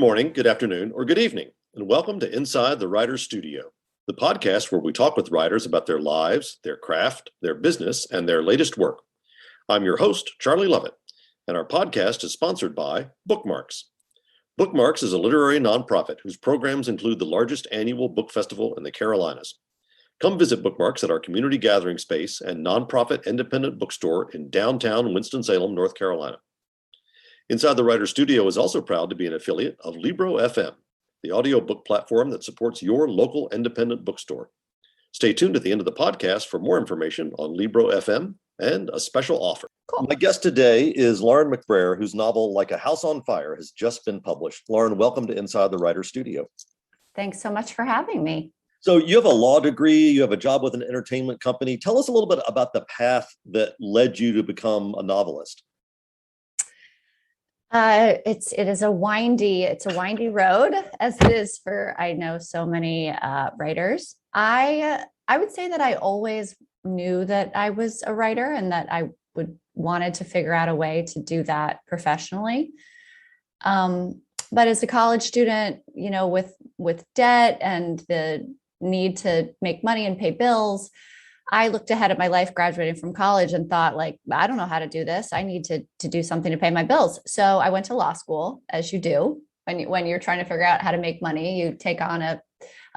morning, good afternoon, or good evening, and welcome to Inside the Writer's Studio, the podcast where we talk with writers about their lives, their craft, their business, and their latest work. I'm your host, Charlie Lovett, and our podcast is sponsored by Bookmarks. Bookmarks is a literary nonprofit whose programs include the largest annual book festival in the Carolinas. Come visit Bookmarks at our community gathering space and nonprofit independent bookstore in downtown Winston-Salem, North Carolina. Inside the Writer's Studio is also proud to be an affiliate of Libro FM, the audiobook platform that supports your local independent bookstore. Stay tuned at the end of the podcast for more information on Libro FM and a special offer. Cool. My guest today is Lauren McBrayer, whose novel Like a House on Fire has just been published. Lauren, welcome to Inside the Writer's Studio. Thanks so much for having me. So you have a law degree, you have a job with an entertainment company. Tell us a little bit about the path that led you to become a novelist. It is a windy road, as it is for, I know, so many writers. I would say that I always knew that I was a writer and that I wanted to figure out a way to do that professionally. But as a college student, with debt and the need to make money and pay bills, I looked ahead at my life graduating from college and thought, I don't know how to do this. I need to do something to pay my bills. So I went to law school, as you do. When you're trying to figure out how to make money, you take on a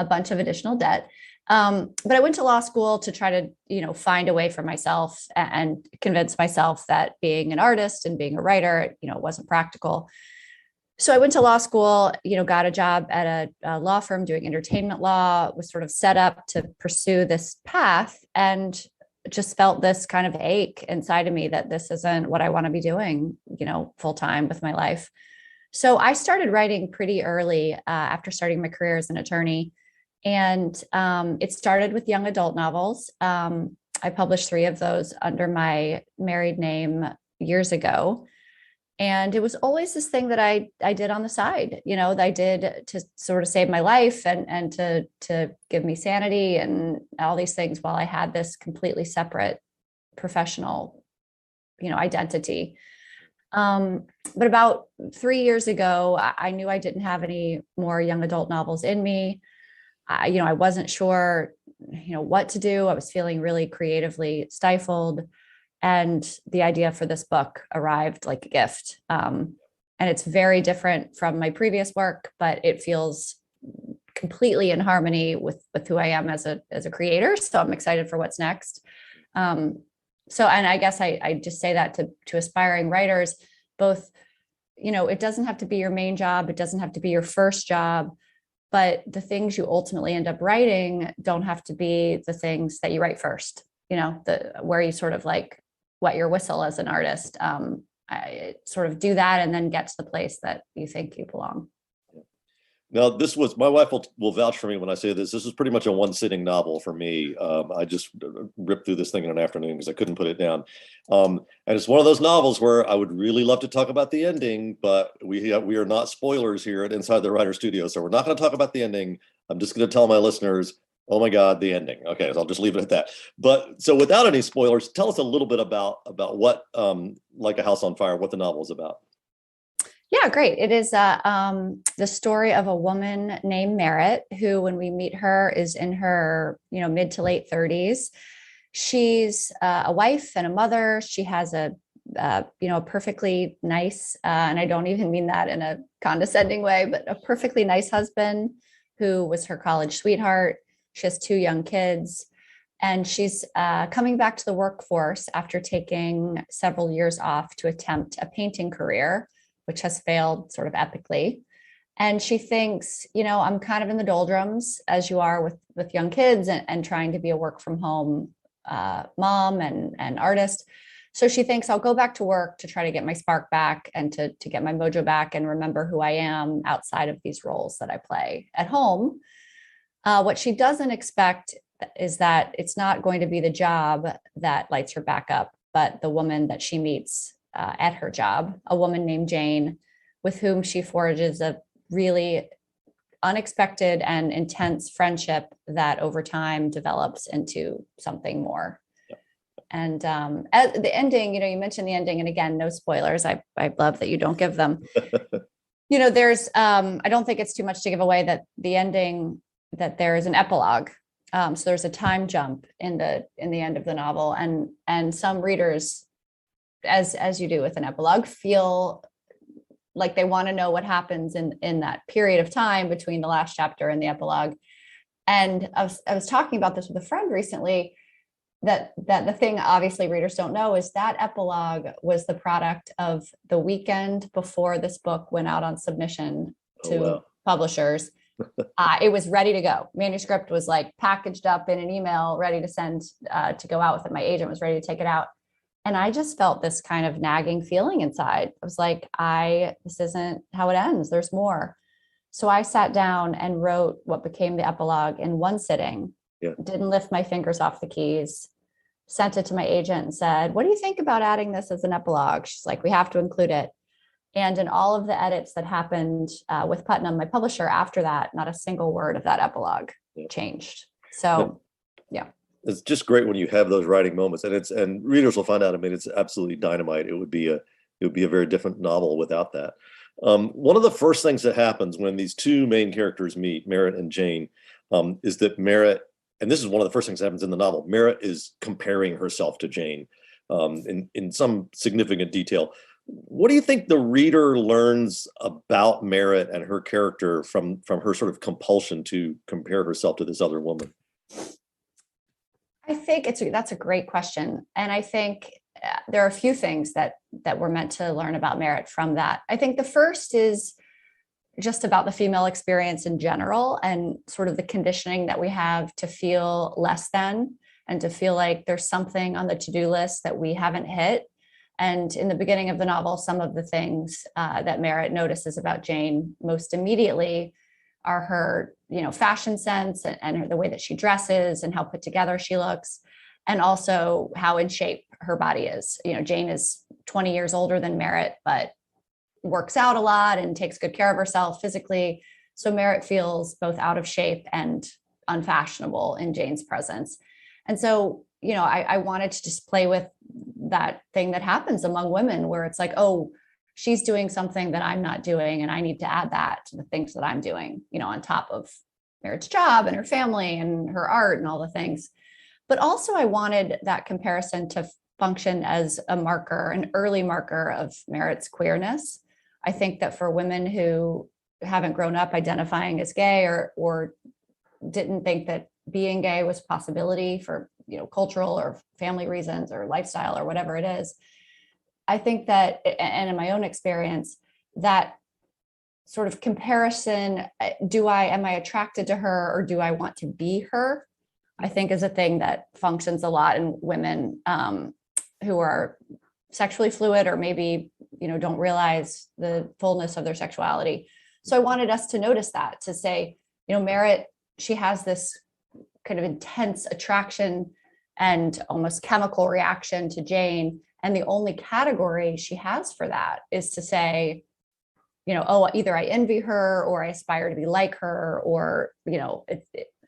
bunch of additional debt. But I went to law school to try to, find a way for myself and convince myself that being an artist and being a writer, wasn't practical. So I went to law school, got a job at a law firm doing entertainment law, was sort of set up to pursue this path, and just felt this kind of ache inside of me that this isn't what I want to be doing, full time with my life. So I started writing pretty early after starting my career as an attorney. And it started with young adult novels. I published 3 of those under my married name years ago. And it was always this thing that I did on the side, that I did to sort of save my life and to give me sanity and all these things while I had this completely separate professional, identity. But about 3 years ago, I knew I didn't have any more young adult novels in me. I wasn't sure, what to do. I was feeling really creatively stifled. And the idea for this book arrived like a gift. And it's very different from my previous work, but it feels completely in harmony with who I am as a creator. So I'm excited for what's next. And I guess I just say that to aspiring writers, both, it doesn't have to be your main job. It doesn't have to be your first job, but the things you ultimately end up writing don't have to be the things that you write first, where you sort of wet your whistle as an artist. I sort of do that and then get to the place that you think you belong. Now, my wife will vouch for me when I say this. This was pretty much a one-sitting novel for me. I just ripped through this thing in an afternoon because I couldn't put it down. And it's one of those novels where I would really love to talk about the ending, but we are not spoilers here at Inside the Writer's Studio, so we're not going to talk about the ending. I'm just going to tell my listeners, oh my God, the ending. Okay, so I'll just leave it at that. But so without any spoilers, tell us a little bit about what Like a House on Fire, what the novel is about. Yeah, great. It is the story of a woman named Merritt, who, when we meet her, is in her mid to late 30s. She's a wife and a mother. She has a perfectly nice, and I don't even mean that in a condescending way, but a perfectly nice husband who was her college sweetheart. She has 2 young kids, and she's coming back to the workforce after taking several years off to attempt a painting career, which has failed sort of epically. And she thinks, I'm kind of in the doldrums, as you are with young kids and trying to be a work from home mom and artist. So she thinks, I'll go back to work to try to get my spark back and to get my mojo back and remember who I am outside of these roles that I play at home. What she doesn't expect is that it's not going to be the job that lights her back up, but the woman that she meets at her job, a woman named Jane, with whom she forges a really unexpected and intense friendship that over time develops into something more. Yep. And at the ending, you mentioned the ending, and again, no spoilers. I love that you don't give them. There's, I don't think it's too much to give away that the ending, that there is an epilogue. So there's a time jump in the end of the novel, and some readers, as you do with an epilogue, feel like they want to know what happens in that period of time between the last chapter and the epilogue. And I was talking about this with a friend recently, that the thing obviously readers don't know is that epilogue was the product of the weekend before this book went out on submission to publishers. It was ready to go. Manuscript was like packaged up in an email, ready to send to go out with it. My agent was ready to take it out. And I just felt this kind of nagging feeling inside. I was like, this isn't how it ends. There's more. So I sat down and wrote what became the epilogue in one sitting. Yeah. Didn't lift my fingers off the keys. Sent it to my agent and said, what do you think about adding this as an epilogue? She's like, we have to include it. And in all of the edits that happened with Putnam, my publisher, after that, not a single word of that epilogue changed. So, yeah. It's just great when you have those writing moments, and readers will find out. I mean, it's absolutely dynamite. It would be a very different novel without that. One of the first things that happens when these two main characters meet, Merritt and Jane, is that Merritt, and this is one of the first things that happens in the novel, Merritt is comparing herself to Jane in some significant detail. What do you think the reader learns about Merritt and her character from her sort of compulsion to compare herself to this other woman? I think that's a great question. And I think there are a few things that we're meant to learn about Merritt from that. I think the first is just about the female experience in general, and sort of the conditioning that we have to feel less than, and to feel like there's something on the to-do list that we haven't hit. And in the beginning of the novel, some of the things that Merritt notices about Jane most immediately are her, fashion sense and the way that she dresses and how put together she looks, and also how in shape her body is. Jane is 20 years older than Merritt, but works out a lot and takes good care of herself physically. So Merritt feels both out of shape and unfashionable in Jane's presence. And so, I wanted to just play with that thing that happens among women, where it's like, oh, she's doing something that I'm not doing, and I need to add that to the things that I'm doing, on top of Merritt's job and her family and her art and all the things. But also I wanted that comparison to function as a marker, an early marker of Merritt's queerness. I think that for women who haven't grown up identifying as gay, or didn't think that being gay was a possibility for, cultural or family reasons or lifestyle or whatever it is, I think that, and in my own experience, that sort of comparison, am I attracted to her, or do I want to be her? I think is a thing that functions a lot in women who are sexually fluid, or maybe, don't realize the fullness of their sexuality. So I wanted us to notice that, to say, Merritt, she has this kind of intense attraction and almost chemical reaction to Jane. And the only category she has for that is to say, oh, either I envy her, or I aspire to be like her, or,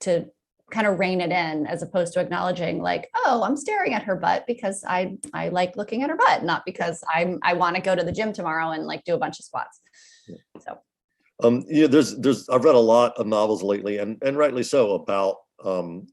to kind of rein it in, as opposed to acknowledging like, oh, I'm staring at her butt because I like looking at her butt, not because I want to go to the gym tomorrow and like do a bunch of squats. So. I've read a lot of novels lately, and rightly so, about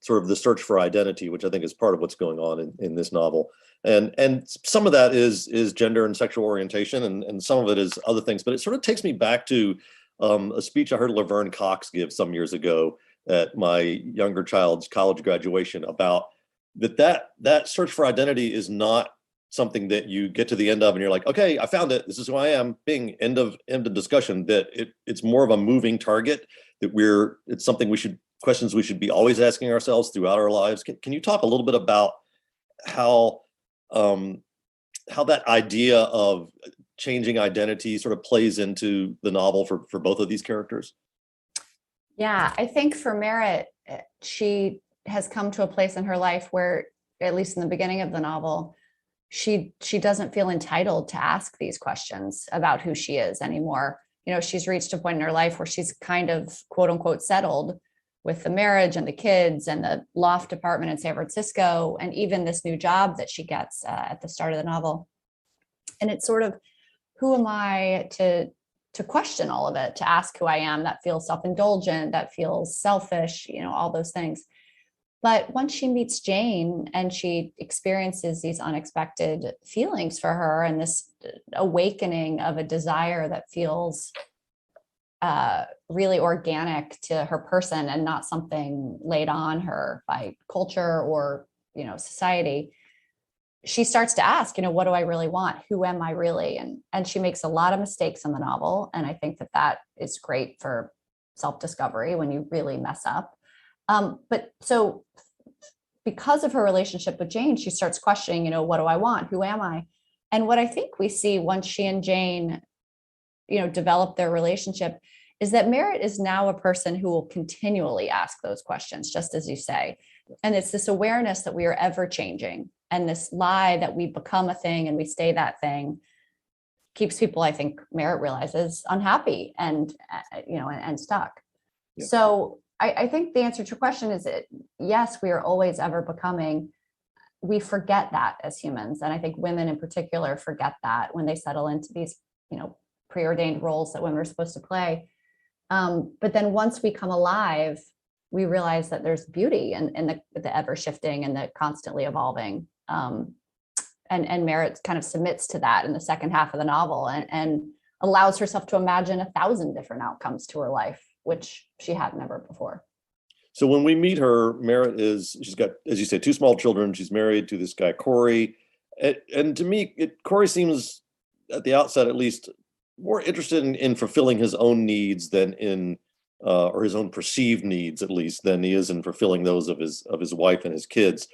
sort of the search for identity, which I think is part of what's going on in this novel. And some of that is gender and sexual orientation, and some of it is other things. But it sort of takes me back to a speech I heard Laverne Cox give some years ago at my younger child's college graduation, about that search for identity is not something that you get to the end of and you're like, okay, I found it. This is who I am. Being end of discussion. That it's more of a moving target. That it's something questions we should be always asking ourselves throughout our lives. Can you talk a little bit about how that idea of changing identity sort of plays into the novel for both of these characters? Yeah, I think for Merritt, she has come to a place in her life where, at least in the beginning of the novel, she doesn't feel entitled to ask these questions about who she is anymore. She's reached a point in her life where she's kind of, quote unquote, settled with the marriage and the kids and the loft apartment in San Francisco, and even this new job that she gets at the start of the novel. And it's sort of, who am I to to question all of it, to ask who I am. That feels self-indulgent, that feels selfish, all those things. But once she meets Jane and she experiences these unexpected feelings for her and this awakening of a desire that feels really organic to her person and not something laid on her by culture or, society, she starts to ask, what do I really want? Who am I really? And she makes a lot of mistakes in the novel. And I think that is great for self-discovery when you really mess up. But so because of her relationship with Jane, she starts questioning, what do I want? Who am I? And what I think we see once she and Jane, develop their relationship is that Merritt is now a person who will continually ask those questions, just as you say. And it's this awareness that we are ever changing. And this lie that we become a thing and we stay that thing keeps people, I think Merritt realizes, unhappy and, and stuck. Yeah. So I think the answer to your question is that, yes, we are always ever becoming. We forget that as humans. And I think women in particular forget that when they settle into these, preordained roles that women are supposed to play. But then once we come alive, we realize that there's beauty in the ever shifting and the constantly evolving. And Merritt kind of submits to that in the second half of the novel and allows herself to imagine 1,000 different outcomes to her life, which she had never before. So when we meet her, Merritt she's got, as you say, 2 small children. She's married to this guy, Corey. And to me, Corey seems, at the outset at least, more interested in fulfilling his own needs than or his own perceived needs, at least, than he is in fulfilling those of his wife and his kids.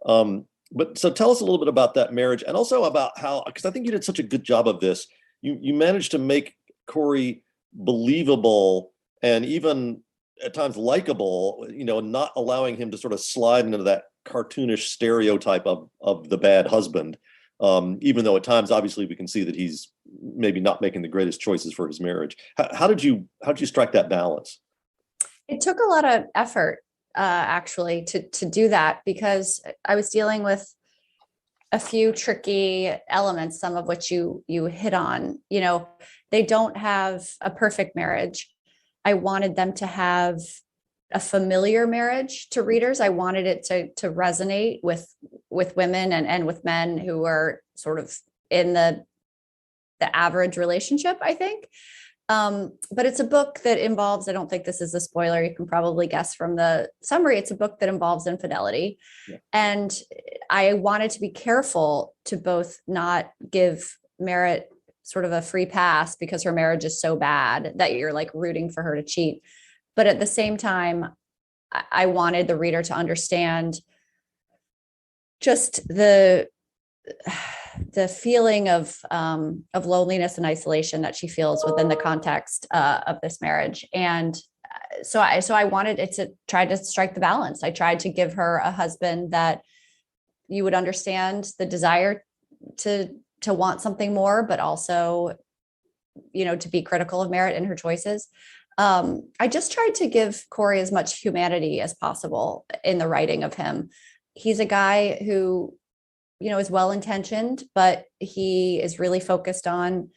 But so tell us a little bit about that marriage, and also about how, because I think you did such a good job of this, you managed to make Corey believable and even at times likable, not allowing him to sort of slide into that cartoonish stereotype of the bad husband. Even though at times, obviously, we can see that he's maybe not making the greatest choices for his marriage. How did you strike that balance? It took a lot of effort, actually, to do that, because I was dealing with a few tricky elements, some of which you hit on. They don't have a perfect marriage. I wanted them to have a familiar marriage to readers. I wanted it to resonate with women and with men who are sort of in the average relationship, I think. But it's a book that involves, I don't think this is a spoiler, you can probably guess from the summary, it's a book that involves infidelity. Yeah. And I wanted to be careful to both not give Merritt sort of a free pass because her marriage is so bad that you're like rooting for her to cheat. But at the same time, I wanted the reader to understand just the feeling of loneliness and isolation that she feels within the context of this marriage. And so I wanted it to try to strike the balance. I tried to give her a husband that you would understand the desire to want something more, but also, to be critical of Merritt and her choices. I just tried to give Corey as much humanity as possible in the writing of him. He's a guy who, is well-intentioned, but he is really focused on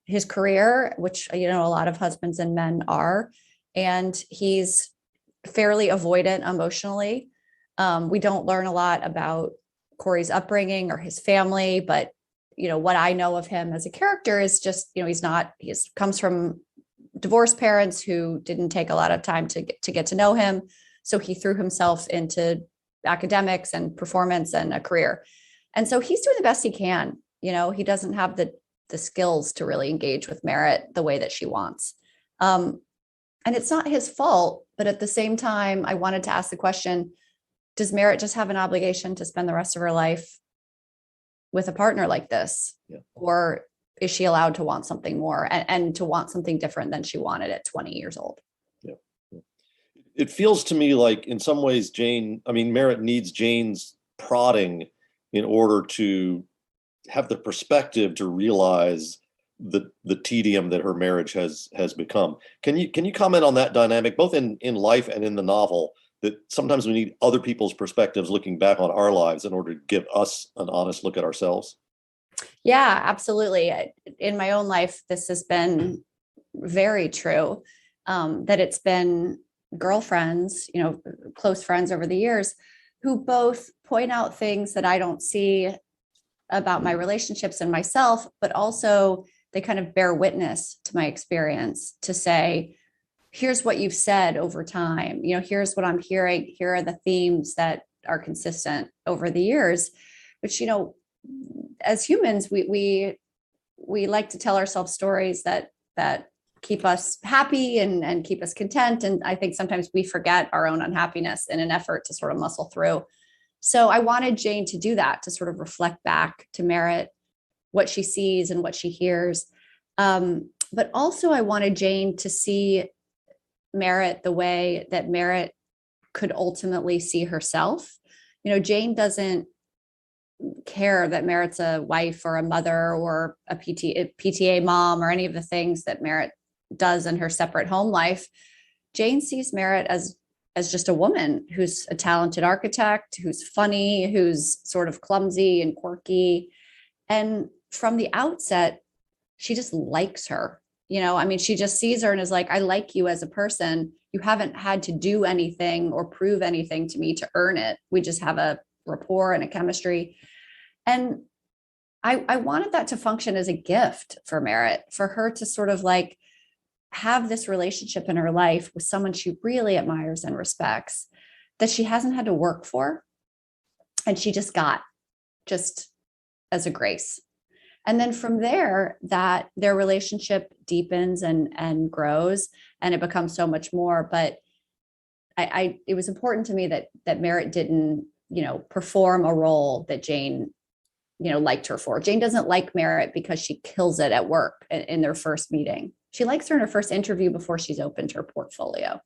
his career, which, a lot of husbands and men are. And he's fairly avoidant emotionally. We don't learn a lot about Corey's upbringing or his family, but, what I know of him as a character is just, he comes from divorced parents who didn't take a lot of time to get to know him. So he threw himself into academics and performance and a career. And so he's doing the best he can. He doesn't have the skills to really engage with Merritt the way that she wants. And it's not his fault, but at the same time, I wanted to ask the question, does Merritt just have an obligation to spend the rest of her life with a partner like this? Yeah. Or is she allowed to want something more and to want something different than she wanted at 20 years old? Yeah. It feels to me like in some ways, Merritt needs Jane's prodding in order to have the perspective to realize the tedium that her marriage has become. Can you comment on that dynamic, both in life and in the novel, that sometimes we need other people's perspectives looking back on our lives in order to give us an honest look at ourselves? Yeah, absolutely. In my own life, this has been very true. That it's been girlfriends, close friends over the years, who both point out things that I don't see about my relationships and myself, but also they kind of bear witness to my experience to say, here's what you've said over time. Here's what I'm hearing. Here are the themes that are consistent over the years, which, as humans, we like to tell ourselves stories that keep us happy and keep us content. And I think sometimes we forget our own unhappiness in an effort to sort of muscle through. So I wanted Jane to do that, to sort of reflect back to Merritt what she sees and what she hears. But also I wanted Jane to see Merritt the way that Merritt could ultimately see herself. Jane doesn't care that Merritt's a wife or a mother or a PTA mom or any of the things that Merritt does in her separate home life. Jane sees Merritt as just a woman who's a talented architect, who's funny, who's sort of clumsy and quirky. And from the outset, she just likes her. She just sees her and is like, I like you as a person. You haven't had to do anything or prove anything to me to earn it. We just have a rapport and a chemistry. And I wanted that to function as a gift for Merritt, for her to sort of like have this relationship in her life with someone she really admires and respects, that she hasn't had to work for. And she just got just as a grace. And then from there, that their relationship deepens and grows, and it becomes so much more. But it was important to me that Merritt didn't, perform a role that Jane, liked her for. Jane doesn't like Merritt because she kills it at work in their first meeting. She likes her in her first interview before she's opened her portfolio.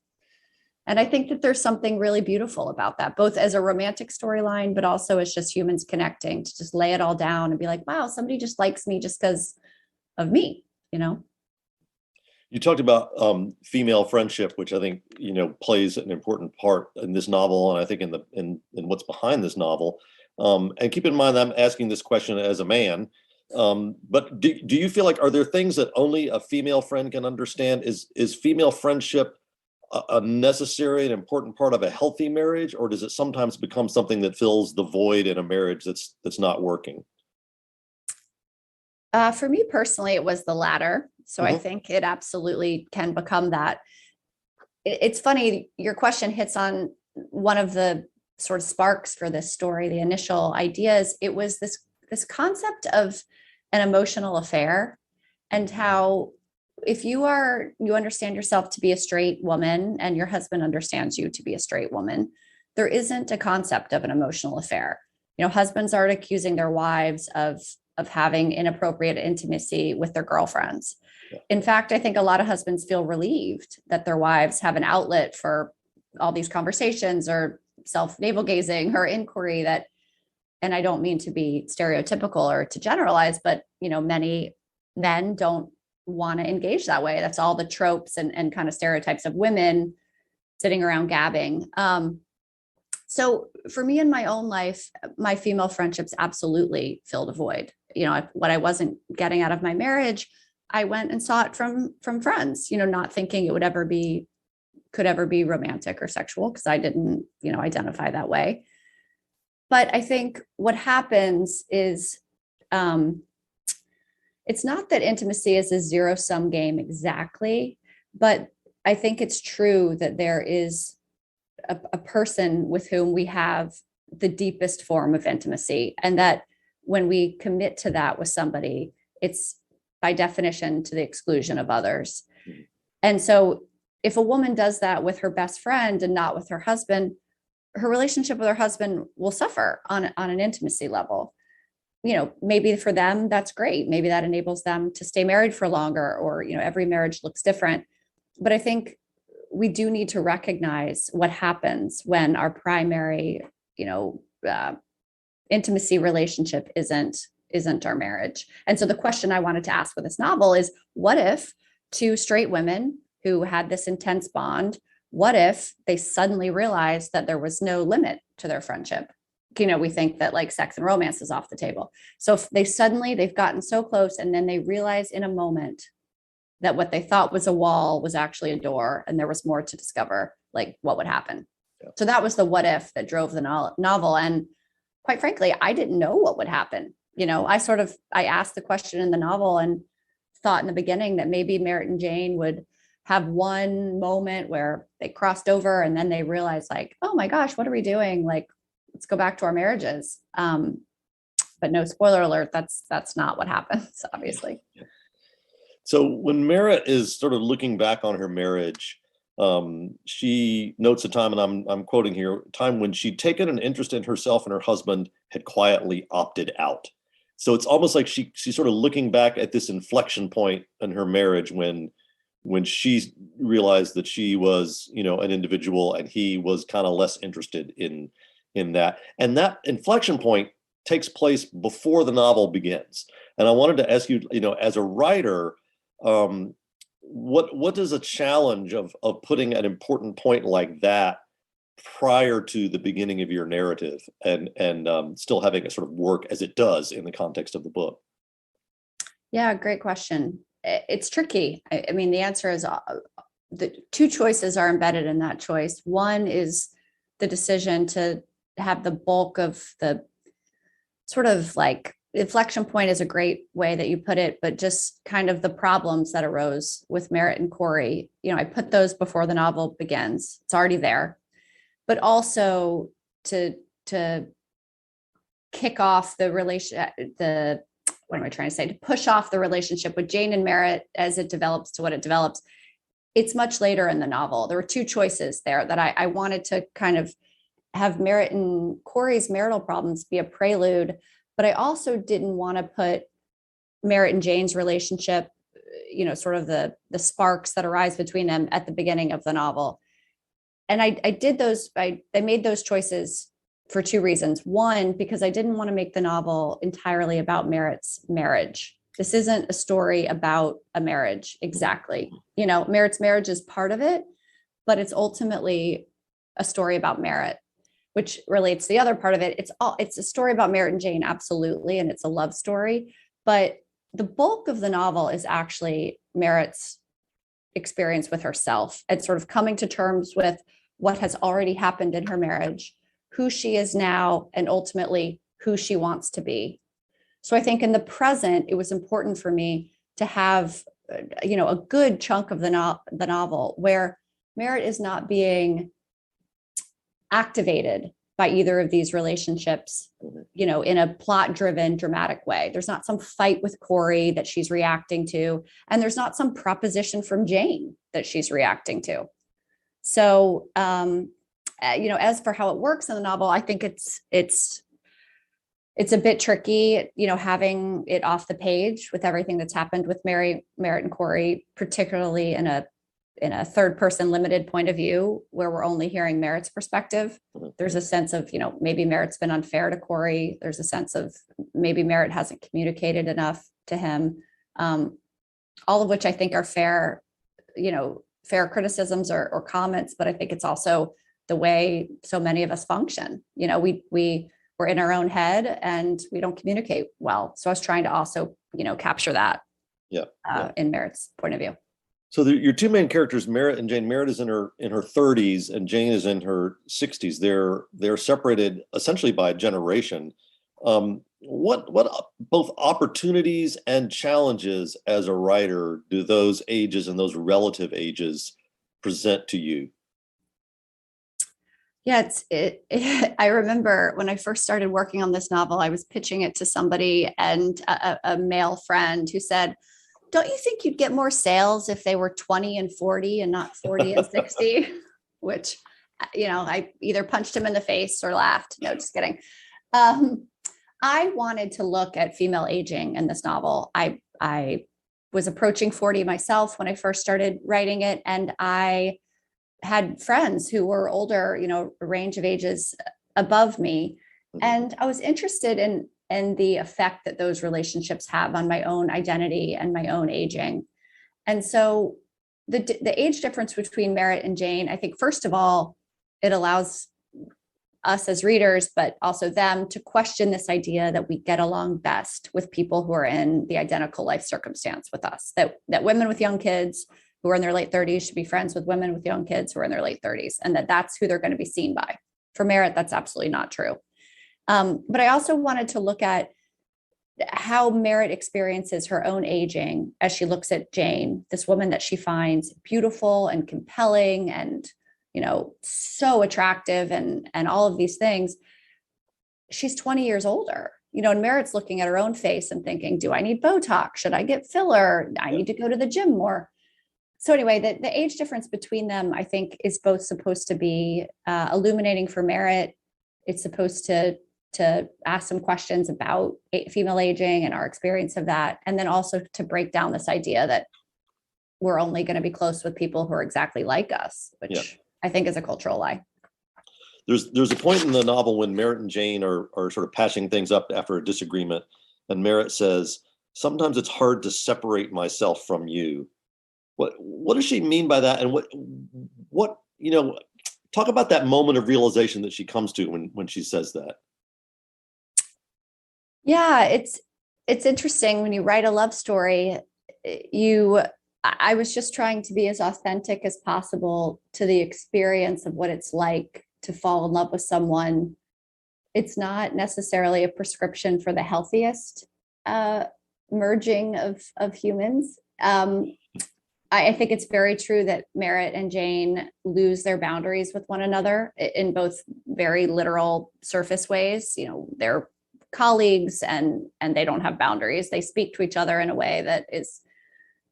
And I think that there's something really beautiful about that, both as a romantic storyline, but also as just humans connecting, to just lay it all down and be like, wow, somebody just likes me just because of me, You talked about female friendship, which I think, plays an important part in this novel, and I think in what's behind this novel. And keep in mind, I'm asking this question as a man. But do you feel like, are there things that only a female friend can understand? Is female friendship a necessary and important part of a healthy marriage, or does it sometimes become something that fills the void in a marriage that's not working? For me personally, it was the latter. So I think it absolutely can become that. It's funny, your question hits on one of the sort of sparks for this story. The initial ideas, it was this concept of an emotional affair, and how if you understand yourself to be a straight woman and your husband understands you to be a straight woman, there isn't a concept of an emotional affair. Husbands aren't accusing their wives of having inappropriate intimacy with their girlfriends. Yeah. In fact, I think a lot of husbands feel relieved that their wives have an outlet for all these conversations or self-navel gazing or inquiry that, and I don't mean to be stereotypical or to generalize, but many men don't want to engage that way. That's all the tropes and kind of stereotypes of women sitting around gabbing. So for me in my own life, my female friendships absolutely filled a void. What I wasn't getting out of my marriage, I went and saw it from friends, not thinking it could ever be romantic or sexual, because I didn't, identify that way. But I think what happens is, it's not that intimacy is a zero-sum game exactly, but I think it's true that there is a person with whom we have the deepest form of intimacy, and that when we commit to that with somebody, it's by definition to the exclusion of others. And so if a woman does that with her best friend and not with her husband, her relationship with her husband will suffer on an intimacy level. Maybe for them, that's great. Maybe that enables them to stay married for longer, or, every marriage looks different. But I think we do need to recognize what happens when our primary, intimacy relationship isn't our marriage. And so the question I wanted to ask with this novel is, what if two straight women who had this intense bond, what if they suddenly realized that there was no limit to their friendship? We think that like sex and romance is off the table. So if they've gotten so close, and then they realize in a moment that what they thought was a wall was actually a door, and there was more to discover, like what would happen. Yeah. So that was the what if that drove the novel. And quite frankly, I didn't know what would happen. I asked the question in the novel and thought in the beginning that maybe Merritt and Jane would have one moment where they crossed over and then they realized, like, oh my gosh, what are we doing? Like, let's go back to our marriages. But no, spoiler alert, that's not what happens, obviously. Yeah. So when Merritt is sort of looking back on her marriage, she notes a time, and I'm quoting here, a time when she'd taken an interest in herself and her husband had quietly opted out. So it's almost like she's sort of looking back at this inflection point in her marriage when she realized that she was, an individual and he was kind of less interested in that. And that inflection point takes place before the novel begins. And I wanted to ask you, as a writer, what is a challenge of putting an important point like that prior to the beginning of your narrative and still having it sort of work as it does in the context of the book? Yeah, great question. It's tricky. I mean, the answer is the two choices are embedded in that choice. One is the decision to have the bulk of the sort of like inflection point is a great way that you put it, but just kind of the problems that arose with Merritt and Corey. I put those before the novel begins. It's already there, but also to kick off the what am I trying to say? To push off the relationship with Jane and Merritt as it develops to what it develops. It's much later in the novel. There were two choices there that I wanted to kind of have Merritt and Corey's marital problems be a prelude, but I also didn't want to put Merritt and Jane's relationship, sort of the sparks that arise between them at the beginning of the novel. And I made those choices for two reasons. One, because I didn't want to make the novel entirely about Merritt's marriage. This isn't a story about a marriage exactly. Merritt's marriage is part of it, but it's ultimately a story about Merritt, which relates to the other part of it. It's a story about Merritt and Jane, absolutely, and it's a love story. But the bulk of the novel is actually Merritt's experience with herself and sort of coming to terms with what has already happened in her marriage, who she is now, and ultimately who she wants to be. So I think in the present, it was important for me to have, a good chunk of the novel where Merritt is not being activated by either of these relationships, in a plot-driven, dramatic way. There's not some fight with Corey that she's reacting to, and there's not some proposition from Jane that she's reacting to. So, as for how it works in the novel, I think it's a bit tricky, having it off the page with everything that's happened with Merritt and Corey, particularly in a third person limited point of view where we're only hearing Merritt's perspective. There's a sense of, maybe Merritt's been unfair to Corey. There's a sense of maybe Merritt hasn't communicated enough to him. All of which I think are fair criticisms or comments, but I think it's also the way so many of us function. We're in our own head and we don't communicate well. So I was trying to also, capture that in Merritt's point of view. So your two main characters, Merritt and Jane. Merritt is in her 30s and Jane is in her 60s. They're separated essentially by a generation. What both opportunities and challenges as a writer do those ages and those relative ages present to you? Yeah, I remember when I first started working on this novel, I was pitching it to somebody and a male friend who said, don't you think you'd get more sales if they were 20 and 40 and not 40 and 60? Which, I either punched him in the face or laughed. No, just kidding. I wanted to look at female aging in this novel. I was approaching 40 myself when I first started writing it. And I had friends who were older, a range of ages above me. And I was interested in the effect that those relationships have on my own identity and my own aging. And so the age difference between Merritt and Jane, I think, first of all, it allows us as readers, but also them, to question this idea that we get along best with people who are in the identical life circumstance with us, that women with young kids who are in their late 30s should be friends with women with young kids who are in their late 30s, and that's who they're going to be seen by. For Merritt, that's absolutely not true. But I also wanted to look at how Merritt experiences her own aging as she looks at Jane, this woman that she finds beautiful and compelling and, so attractive and all of these things. She's 20 years older, and Merritt's looking at her own face and thinking, do I need Botox? Should I get filler? I need to go to the gym more. So anyway, the age difference between them, I think, is both supposed to be illuminating for Merritt. It's supposed to ask some questions about female aging and our experience of that. And then also to break down this idea that we're only going to be close with people who are exactly like us, which I think is a cultural lie. There's a point in the novel when Merritt and Jane are sort of patching things up after a disagreement. And Merritt says, sometimes it's hard to separate myself from you. What does she mean by that? And what talk about that moment of realization that she comes to when she says that. Yeah, it's interesting when you write a love story. I was just trying to be as authentic as possible to the experience of what it's like to fall in love with someone. It's not necessarily a prescription for the healthiest merging of humans. I think it's very true that Merritt and Jane lose their boundaries with one another in both very literal surface ways. They're colleagues and they don't have boundaries. They speak to each other in a way that is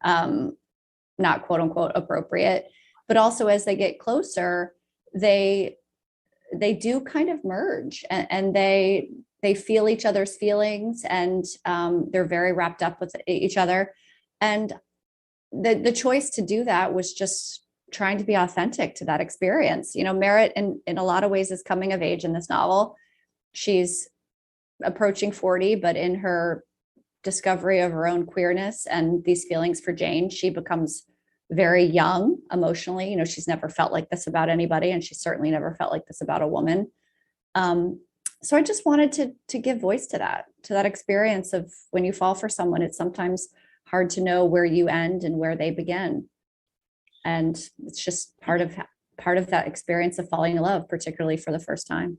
not quote unquote appropriate, but also as they get closer, they do kind of merge and they feel each other's feelings and they're very wrapped up with each other. And the choice to do that was just trying to be authentic to that experience. Merritt in a lot of ways is coming of age in this novel. She's approaching 40, but in her discovery of her own queerness and these feelings for Jane, she becomes very young emotionally. She's never felt like this about anybody, and she certainly never felt like this about a woman. So I just wanted to give voice to that experience of when you fall for someone, it's sometimes hard to know where you end and where they begin. And it's just part of that experience of falling in love, particularly for the first time.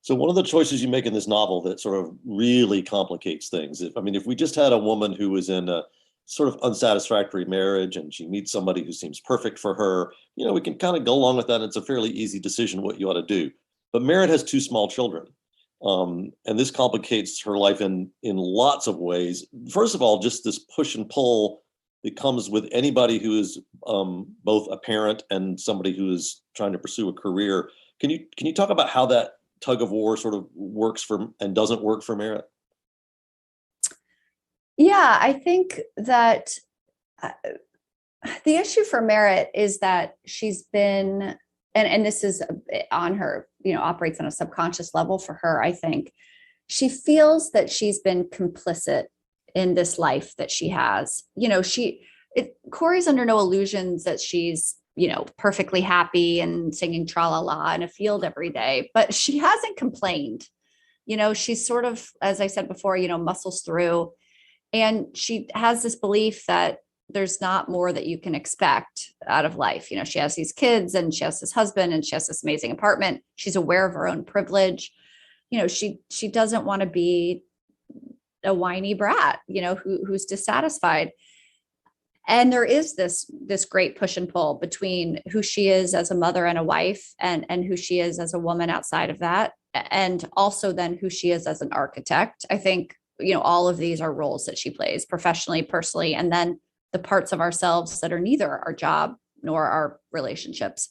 So one of the choices you make in this novel that sort of really complicates things, if we just had a woman who was in a sort of unsatisfactory marriage and she meets somebody who seems perfect for her, we can kind of go along with that. It's a fairly easy decision what you ought to do. But Merritt has 2 small children. And this complicates her life in lots of ways. First of all, just this push and pull that comes with anybody who is both a parent and somebody who is trying to pursue a career. Can you talk about how that tug of war sort of works for and doesn't work for Merritt? Yeah, I think that the issue for Merritt is that she's been, and this is on her, operates on a subconscious level for her, I think. She feels that she's been complicit in this life that she has. Corey's under no illusions that she's, perfectly happy and singing tra la la in a field every day, but she hasn't complained. She's sort of, as I said before, muscles through, and she has this belief that there's not more that you can expect out of life. She has these kids and she has this husband and she has this amazing apartment. She's aware of her own privilege. She doesn't want to be a whiny brat, who's dissatisfied. And there is this great push and pull between who she is as a mother and a wife and who she is as a woman outside of that. And also then who she is as an architect. I think, all of these are roles that she plays professionally, personally, and then the parts of ourselves that are neither our job nor our relationships.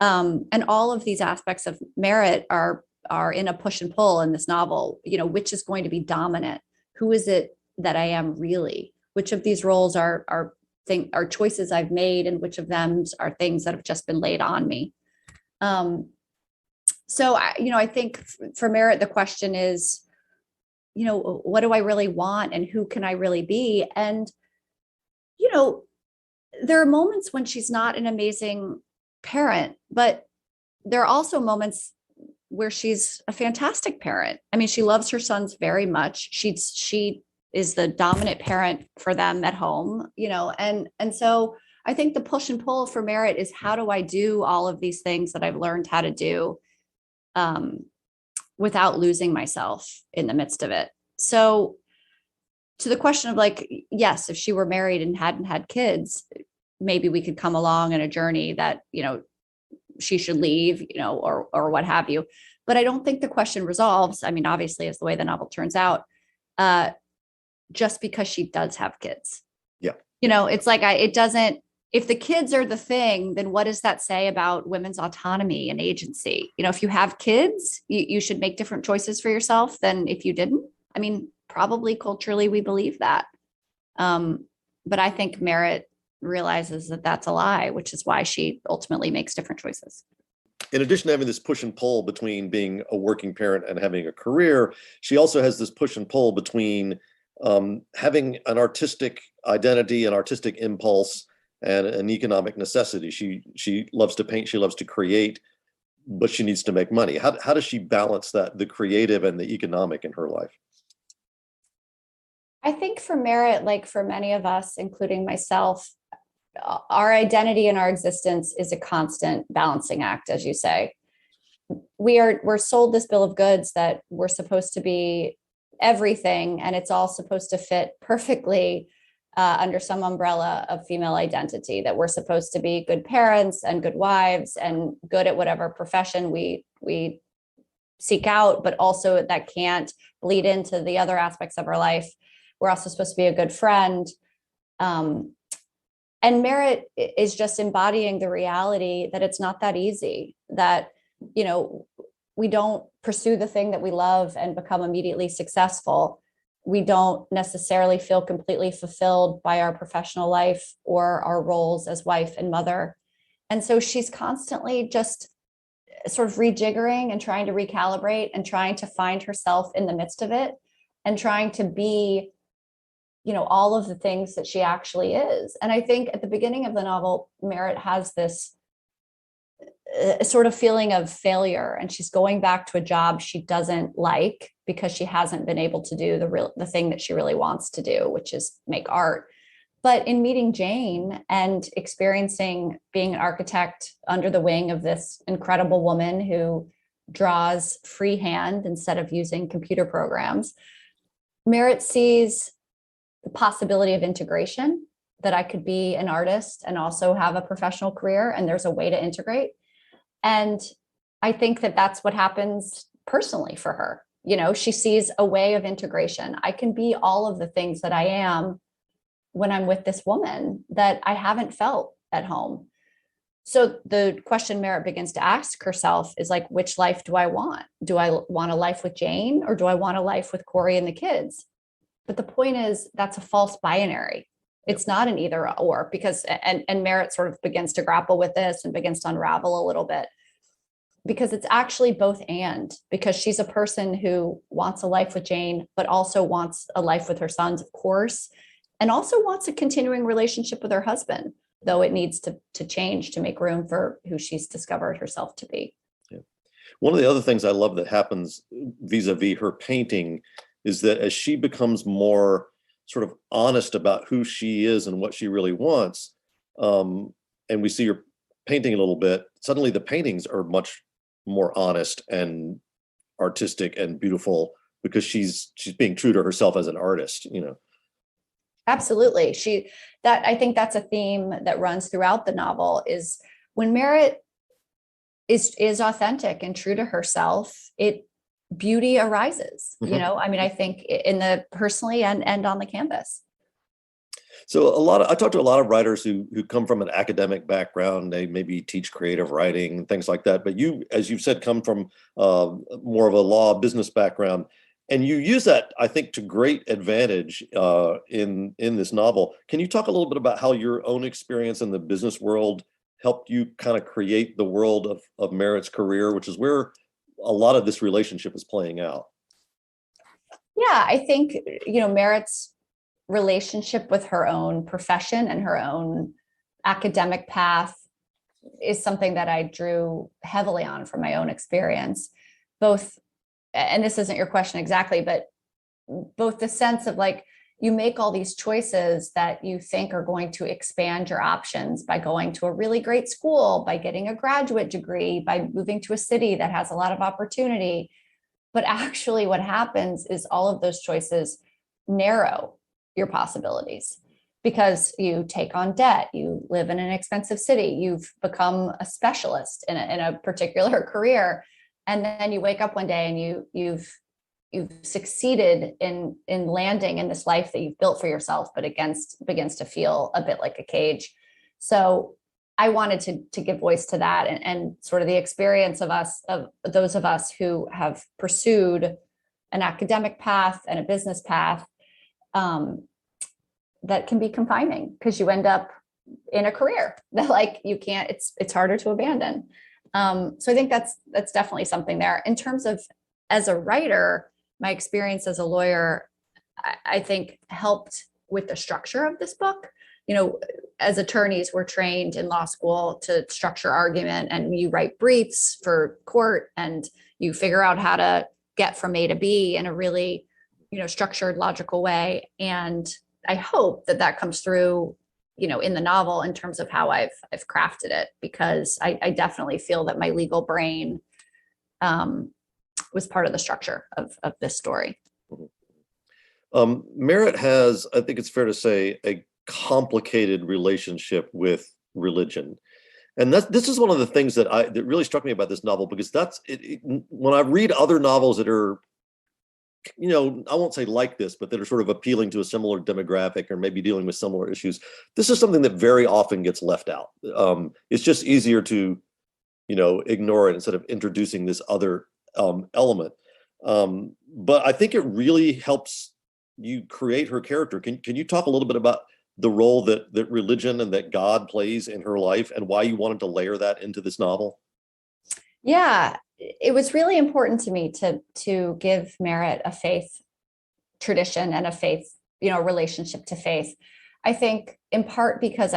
And all of these aspects of Merritt are in a push and pull in this novel, which is going to be dominant? Who is it that I am really? Which of these roles are choices I've made, and which of them are things that have just been laid on me? So I think for Merritt, the question is, what do I really want and who can I really be? And, there are moments when she's not an amazing parent, but there are also moments where she's a fantastic parent. I mean, she loves her sons very much. She is the dominant parent for them at home, and so I think the push and pull for Merritt is, how do I do all of these things that I've learned how to do without losing myself in the midst of it? So to the question of like, yes, if she were married and hadn't had kids, maybe we could come along in a journey that, she should leave, or what have you. But I don't think the question resolves. I mean, obviously, as the way the novel turns out, just because she does have kids. Yeah. It's like, it doesn't, if the kids are the thing, then what does that say about women's autonomy and agency? If you have kids, you should make different choices for yourself than if you didn't. I mean, probably culturally we believe that. But I think Merritt realizes that that's a lie, which is why she ultimately makes different choices. In addition to having this push and pull between being a working parent and having a career, she also has this push and pull between having an artistic identity, an artistic impulse, and an economic necessity. She loves to paint, she loves to create, but she needs to make money. How does she balance that, the creative and the economic in her life? I think for Merritt, like for many of us, including myself, our identity and our existence is a constant balancing act, as you say. We're sold this bill of goods that we're supposed to be everything, and it's all supposed to fit perfectly under some umbrella of female identity, that we're supposed to be good parents and good wives and good at whatever profession we seek out, but also that can't bleed into the other aspects of our life. We're also supposed to be a good friend. And Merritt is just embodying the reality that it's not that easy, that, we don't pursue the thing that we love and become immediately successful. We don't necessarily feel completely fulfilled by our professional life or our roles as wife and mother. And so she's constantly just sort of rejiggering and trying to recalibrate and trying to find herself in the midst of it and trying to be, all of the things that she actually is. And I think at the beginning of the novel, Merritt has this sort of feeling of failure, and she's going back to a job she doesn't like because she hasn't been able to do the thing that she really wants to do, which is make art. But in meeting Jane and experiencing being an architect under the wing of this incredible woman who draws freehand instead of using computer programs, Merritt sees the possibility of integration, that I could be an artist and also have a professional career, and there's a way to integrate. And I think that that's what happens personally for her. She sees a way of integration. I can be all of the things that I am when I'm with this woman that I haven't felt at home. So the question Merritt begins to ask herself is like, which life do I want? Do I want a life with Jane, or do I want a life with Corey and the kids? But the point is, that's a false binary. It's not an either or, because, and Merritt sort of begins to grapple with this and begins to unravel a little bit, because it's actually both and, because she's a person who wants a life with Jane, but also wants a life with her sons, of course, and also wants a continuing relationship with her husband, though it needs to change to make room for who she's discovered herself to be. Yeah. One of the other things I love that happens vis-a-vis her painting is that as she becomes more sort of honest about who she is and what she really wants, and we see her painting a little bit, suddenly the paintings are much more honest and artistic and beautiful, because she's being true to herself as an artist. Absolutely. I think that's a theme that runs throughout the novel, is when Merritt is authentic and true to herself, beauty arises. Mm-hmm. I mean, I think in the personally and on the canvas. So I talk to a lot of writers who come from an academic background. They maybe teach creative writing and things like that. But you, as you've said, come from more of a law business background, and you use that, I think, to great advantage in this novel. Can you talk a little bit about how your own experience in the business world helped you kind of create the world of Merritt's career, which is where a lot of this relationship is playing out? Yeah, I think, Merritt's relationship with her own profession and her own academic path is something that I drew heavily on from my own experience. both, and this isn't your question exactly, but both the sense of like, you make all these choices that you think are going to expand your options by going to a really great school, by getting a graduate degree, by moving to a city that has a lot of opportunity. But actually what happens is all of those choices narrow your possibilities because you take on debt, you live in an expensive city, you've become a specialist in a particular career. And then you wake up one day and you've succeeded in landing in this life that you've built for yourself, but begins to feel a bit like a cage. So I wanted to give voice to that and sort of the experience of those of us who have pursued an academic path and a business path that can be confining because you end up in a career that like you can't, it's harder to abandon. So I think that's definitely something there. In terms of as a writer, my experience as a lawyer, I think helped with the structure of this book. You know, as attorneys, we're trained in law school to structure argument, and you write briefs for court and you figure out how to get from A to B in a really, structured, logical way. And I hope that comes through, in the novel in terms of how I've crafted it, because I definitely feel that my legal brain was part of the structure of this story. Merritt has, I think it's fair to say, a complicated relationship with religion. And this is one of the things that really struck me about this novel, because that's it, when I read other novels that are, I won't say like this, but that are sort of appealing to a similar demographic or maybe dealing with similar issues. This is something that very often gets left out. It's just easier to, ignore it instead of introducing this other element. But I think it really helps you create her character. Can you talk a little bit about the role that religion and that God plays in her life and why you wanted to layer that into this novel? Yeah, it was really important to me to give Merritt a faith tradition and a faith, relationship to faith. I think in part because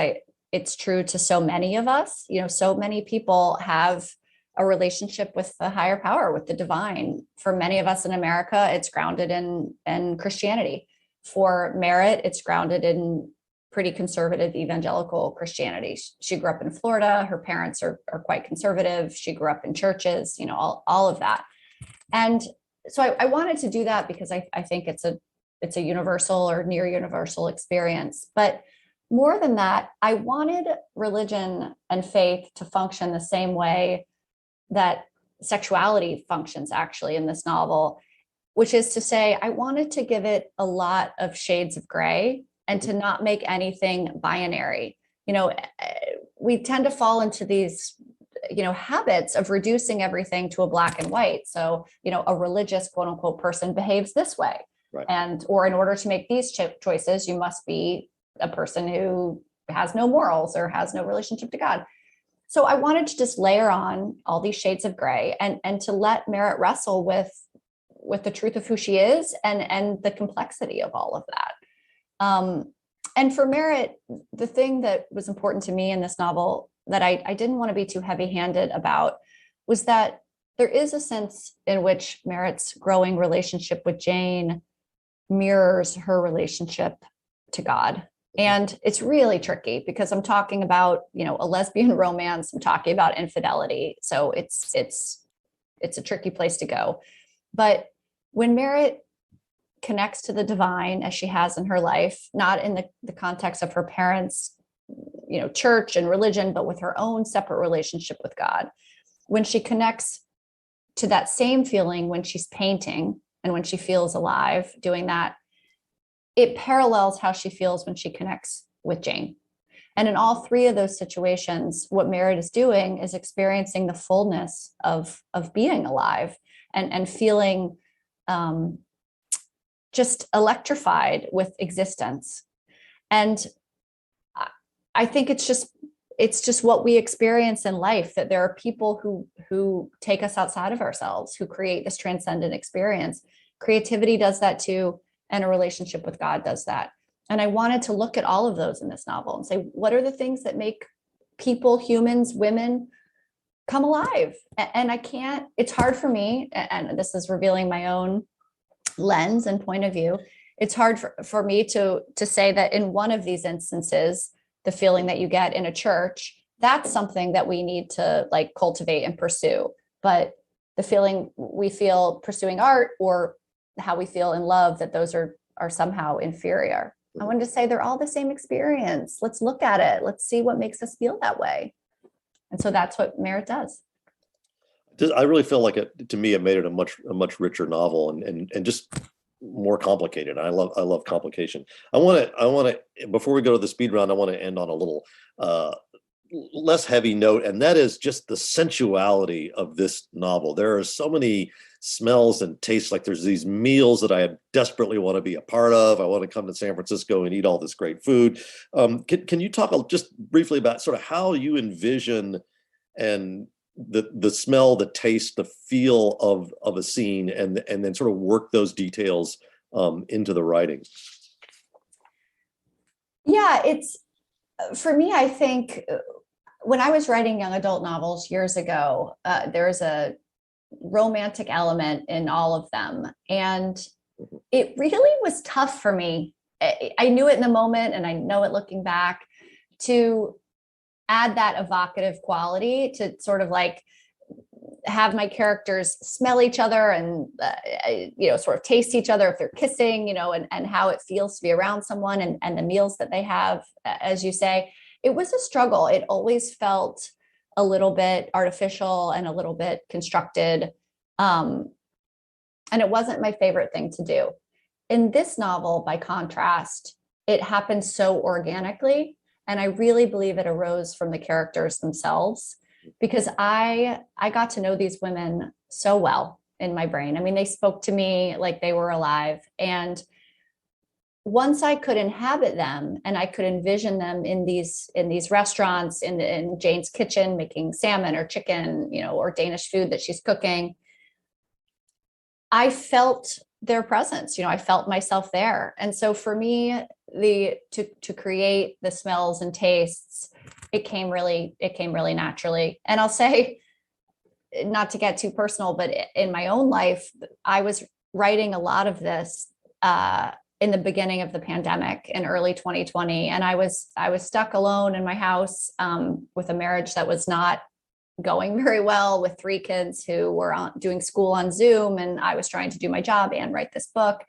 it's true to so many of us, so many people have a relationship with the higher power, with the divine. For many of us in America, it's grounded in Christianity. For Merritt, it's grounded in pretty conservative evangelical Christianity. She grew up in Florida. Her parents are quite conservative. She grew up in churches, all of that. And so I wanted to do that because I think it's a universal or near universal experience. But more than that, I wanted religion and faith to function the same way that sexuality functions actually in this novel, which is to say, I wanted to give it a lot of shades of gray and to not make anything binary. We tend to fall into these, habits of reducing everything to a black and white. So, a religious quote unquote person behaves this way. Right. Or in order to make these choices, you must be a person who has no morals or has no relationship to God. So I wanted to just layer on all these shades of gray and to let Merritt wrestle with the truth of who she is and the complexity of all of that. And for Merritt, the thing that was important to me in this novel that I didn't want to be too heavy-handed about was that there is a sense in which Merritt's growing relationship with Jane mirrors her relationship to God. And it's really tricky because I'm talking about, a lesbian romance. I'm talking about infidelity. So it's a tricky place to go. But when Merritt connects to the divine as she has in her life, not in the context of her parents, church and religion, but with her own separate relationship with God, when she connects to that same feeling when she's painting and when she feels alive doing that, it parallels how she feels when she connects with Jane. And in all three of those situations, what Merritt is doing is experiencing the fullness of being alive and feeling just electrified with existence. And I think it's just what we experience in life, that there are people who take us outside of ourselves, who create this transcendent experience. Creativity does that too. And a relationship with God does that. And I wanted to look at all of those in this novel and say, what are the things that make people, humans, women come alive. And I can't, it's hard for me, and this is revealing my own lens and point of view. It's hard for me to say that in one of these instances, the feeling that you get in a church, that's something that we need to like cultivate and pursue. But the feeling we feel pursuing art, or how we feel in love, that those are somehow inferior. I wanted to say they're all the same experience. Let's look at it. Let's see what makes us feel that way. And so that's what Merit does. I really feel like to me, it made it a much richer novel and just more complicated. I love complication. I want to, before we go to the speed round, I want to end on a little less heavy note, and that is just the sensuality of this novel. There are so many smells and tastes. Like there's these meals that I desperately want to be a part of. I want to come to San Francisco and eat all this great food. Can you talk just briefly about sort of how you envision and the smell, the taste, the feel of a scene, and then sort of work those details into the writing? Yeah, it's, for me, I think when I was writing young adult novels years ago, there's a romantic element in all of them. And it really was tough for me. I knew it in the moment, and I know it looking back, to add that evocative quality, to sort of like have my characters smell each other and sort of taste each other if they're kissing, and how it feels to be around someone, and the meals that they have, as you say. It was a struggle. It always felt a little bit artificial and a little bit constructed, and it wasn't my favorite thing to do. In this novel, by contrast, it happened so organically, and I really believe it arose from the characters themselves, because I got to know these women so well in my brain. I mean, they spoke to me like they were alive. And once I could inhabit them, and I could envision them in these restaurants, in Jane's kitchen, making salmon or chicken, or Danish food that she's cooking, I felt their presence. I felt myself there. And so for me, to create the smells and tastes, it came really naturally. And I'll say, not to get too personal, but in my own life, I was writing a lot of this in the beginning of the pandemic in early 2020. And I was stuck alone in my house with a marriage that was not going very well, with 3 kids who were doing school on Zoom. And I was trying to do my job and write this book.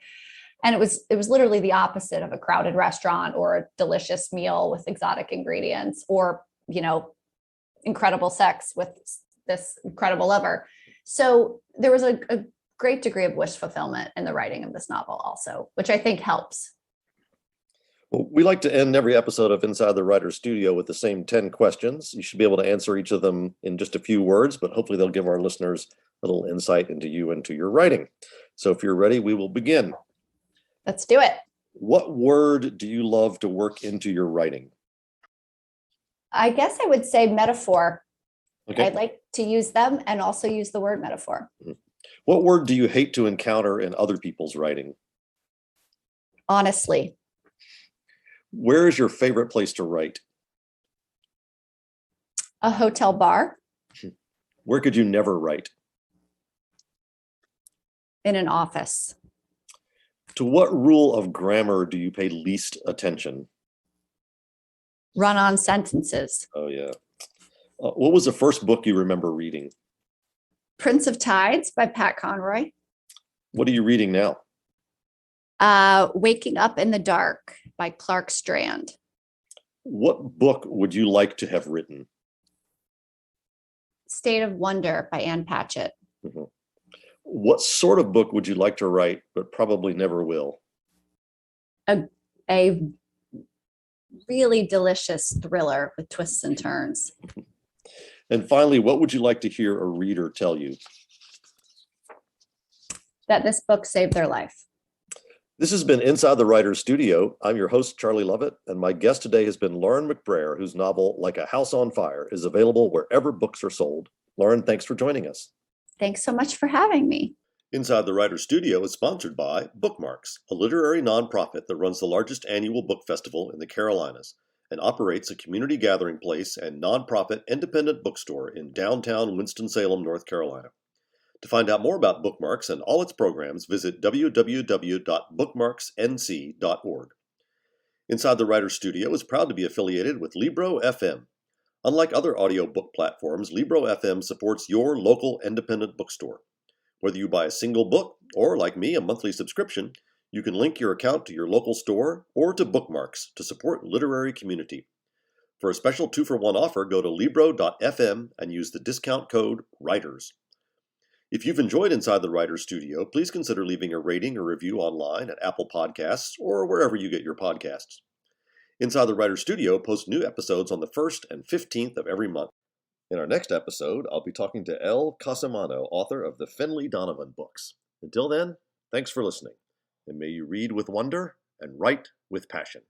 And it was literally the opposite of a crowded restaurant or a delicious meal with exotic ingredients, or, incredible sex with this incredible lover. So there was a great degree of wish fulfillment in the writing of this novel also, which I think helps. Well, we like to end every episode of Inside the Writer's Studio with the same 10 questions. You should be able to answer each of them in just a few words, but hopefully they'll give our listeners a little insight into you and to your writing. So if you're ready, we will begin. Let's do it. What word do you love to work into your writing? I guess I would say metaphor. Okay. I'd like to use them, and also use the word metaphor. What word do you hate to encounter in other people's writing? Honestly. Where is your favorite place to write? A hotel bar. Where could you never write? In an office. To what rule of grammar do you pay least attention? Run-on sentences. Oh, yeah. What was the first book you remember reading? Prince of Tides by Pat Conroy. What are you reading now? Waking Up in the Dark by Clark Strand. What book would you like to have written? State of Wonder by Ann Patchett. Mm-hmm. What sort of book would you like to write, but probably never will? A really delicious thriller with twists and turns. And finally, what would you like to hear a reader tell you? That this book saved their life. This has been Inside the Writer's Studio. I'm your host, Charlie Lovett, and my guest today has been Lauren McBrayer, whose novel, Like a House on Fire, is available wherever books are sold. Lauren, thanks for joining us. Thanks so much for having me. Inside the Writer's Studio is sponsored by Bookmarks, a literary nonprofit that runs the largest annual book festival in the Carolinas. and operates a community gathering place and nonprofit independent bookstore in downtown Winston-Salem, North Carolina. To find out more about Bookmarks and all its programs, visit www.bookmarksnc.org. Inside the Writer's Studio is proud to be affiliated with Libro FM. Unlike other audiobook platforms, Libro FM supports your local independent bookstore. Whether you buy a single book or, like me, a monthly subscription, you can link your account to your local store or to Bookmarks to support literary community. For a special 2-for-1 offer, go to Libro.fm and use the discount code WRITERS. If you've enjoyed Inside the Writer's Studio, please consider leaving a rating or review online at Apple Podcasts or wherever you get your podcasts. Inside the Writer's Studio posts new episodes on the 1st and 15th of every month. In our next episode, I'll be talking to Elle Casamano, author of the Finley Donovan books. Until then, thanks for listening, and may you read with wonder and write with passion.